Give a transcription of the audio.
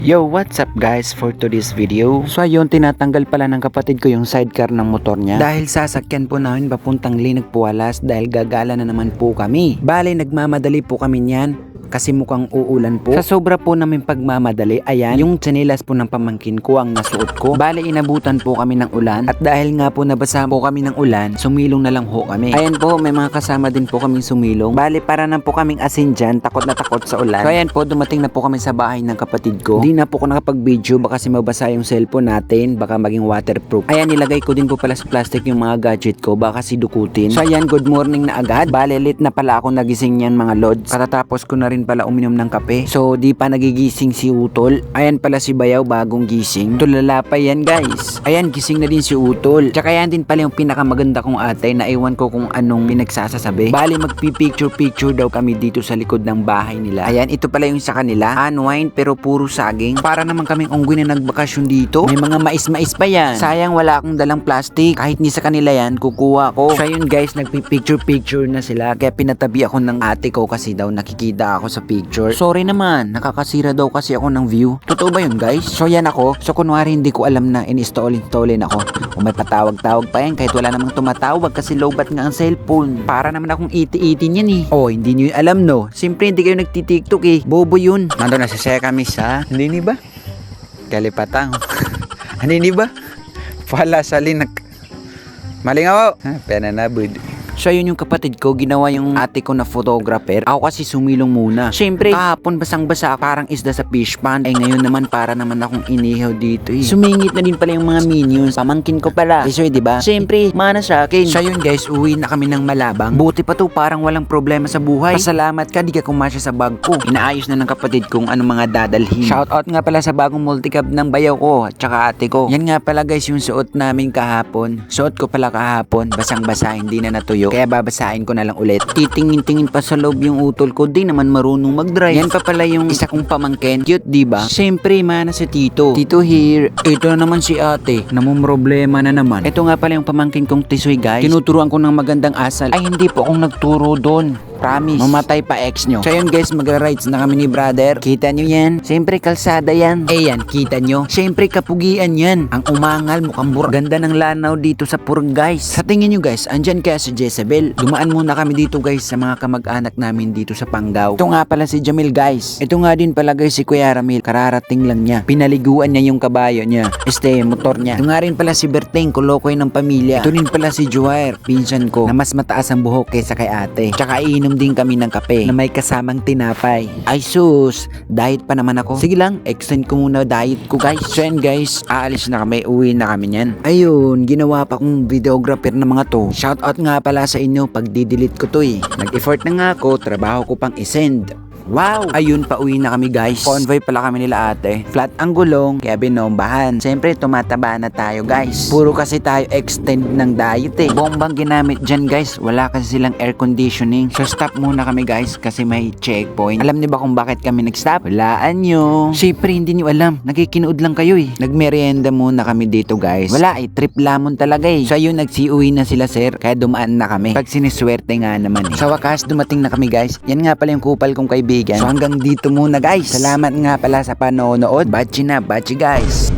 Yo, what's up guys for today's video? So ayun, tinatanggal pala ng kapatid ko yung sidecar ng motor niya dahil sasakyan po namin papuntang Linag Pualas dahil gagala na naman po kami. Bale, nagmamadali po kami niyan kasi mukhang uulan po. Sa sobra po namin pagmamadali, ayan, yung tsinelas po ng pamangkin ko ang nasuot ko. Bale, inabutan po kami ng ulan at dahil nga po nabasa po kami ng ulan, sumilong na lang ho kami. Ayan po, may mga kasama din po kaming sumilong. Bale, para na po kaming asin dyan, takot na takot sa ulan. So ayan po, dumating na po kami sa bahay ng kapatid ko. Di na po ko nakapag-video baka kasi mabasa yung cellphone natin, baka maging waterproof. Ayan, nilagay ko din po pala sa plastic yung mga gadget ko, baka kasi dukutin. So ayan, good morning na agad. Bale, late na pala ako nagising yan mga lods. Katatapos ko na rin pala uminom ng kape. So di pa nagigising si Utol. Ayan pala si Bayaw, bagong gising. Tulala pa yan guys. Ayan, gising na din si Utol. Tsaka yan din pala yung pinakamaganda kong ate na iwan ko kung anong pinagsasasabi. Bale, magpipicture-picture daw kami dito sa likod ng bahay nila. Ayan, ito pala yung sa kanila. Unwind pero puro saging. Para naman kaming unggoy na nagbakasyon dito. May mga mais-mais pa yan. Sayang wala akong dalang plastic. Kahit ni sa kanila yan, kukuha ko. So yun guys, nagpipicture-picture na sila. Kaya pinatabi ako ng ate ko kasi daw nakikita ako sa picture. Sorry naman, nakakasira daw kasi ako ng view. Totoo ba yun guys? So yan ako. So kunwari hindi ko alam na in-installin ako. Kung may patawag-tawag pa yan kahit wala namang tumatawag kasi lowbat nga ang cellphone. Para naman akong iti-itin yan eh. Oh, hindi nyo alam no. Siyempre hindi kayo nagtitiktok eh. Bobo yun. Nando na si Sekamis ha? Hindi ni ba? Kalipatang. Hindi ni ba? Pala sa linak. Malingaw. Ha, pena na bud. So yun yung kapatid ko, ginawa yung ate ko na photographer. Ako kasi sumilong muna. Siyempre, kahapon basang-basa parang isda sa fish pond. Eh ngayon naman para naman akong inihaw dito eh. Sumingit na din pala yung mga minions. Pamangkin ko pala. So diba? Siyempre, mana sa akin. So yun guys, uwi na kami ng Malabang. Buti pa to, parang walang problema sa buhay. Pasalamat ka, di ka kumasya sa bag ko. Inaayos na ng kapatid kong anong mga dadalhin. Shoutout nga pala sa bagong multicab ng bayaw ko at saka ate ko. Yan nga pala guys yung suot namin kahapon. Suot ko pala kahapon, basang-basa, hindi na natuyo. Kaya babasahin ko na lang ulit. Titingin-tingin pa sa loob yung utol ko. Di naman marunong mag-drive. Yan pa pala yung isa kong pamangkin. Cute, diba? Siyempre, mana si Tito. Tito here. Ito na naman si ate. Namumroblema na naman. Ito nga pala yung pamangkin kong Tisoy, guys. Tinuturuan ko ng magandang asal. Ay, hindi po akong nagturo doon. Promise. Mamatay pa ex nyo. So yun guys, magra-rides na kami ni brother. Kita nyo yan? Siyempre kalsada yan. Eh yan, kita nyo? Siyempre kapugian yan. Ang umangal, mukhang ganda ng lanaw dito sa Purg guys. Sa tingin nyo guys, andyan kaya si Jezebel. Dumaan muna kami dito guys sa mga kamag-anak namin dito sa Panggao. Ito nga pala si Jamil guys. Ito nga din pala guys si Kuya Ramil. Kararating lang niya. Pinaliguan niya yung kabayo niya. Motor niya. Ito nga rin pala si Berteng, kulokoy ng pamilya. Ito din pala si Joair, pinsan ko, na mas mataas ang buhok kaysa kay ate. Tsaka iinom din kami ng kape na may kasamang tinapay. Ay sus, diet pa naman ako. Sige lang, extend ko muna diet ko guys. So yan guys, aalis na kami, uwi na kami niyan. Ayun, ginawa pa kong videographer na mga to. Shoutout nga pala sa inyo pag didelete ko to eh. Nag-effort na nga ako, trabaho ko pang isend. Wow! Ayun, pauwi na kami guys. Convoy pala kami nila ate. Flat ang gulong, kaya binombahan. Siyempre, tumataba na tayo guys. Puro kasi tayo extend ng diet eh. Bombang ginamit dyan guys. Wala kasi silang air conditioning. So stop muna kami guys kasi may checkpoint. Alam niyo ba kung bakit kami nag-stop? Walaan nyo. Siyempre, hindi niyo alam. Nagkikinood lang kayo eh. Nagmerienda muna kami dito guys. Wala eh, trip lamon talaga eh. So ayun, nagsiuwi na sila sir. Kaya dumaan na kami. Pag siniswerte nga naman eh. Sa wakas, dumating na kami guys. Yan nga pala yung kupal kong kaibigan. So hanggang dito muna guys. Salamat nga pala sa panonood. Bachi na, bachi guys.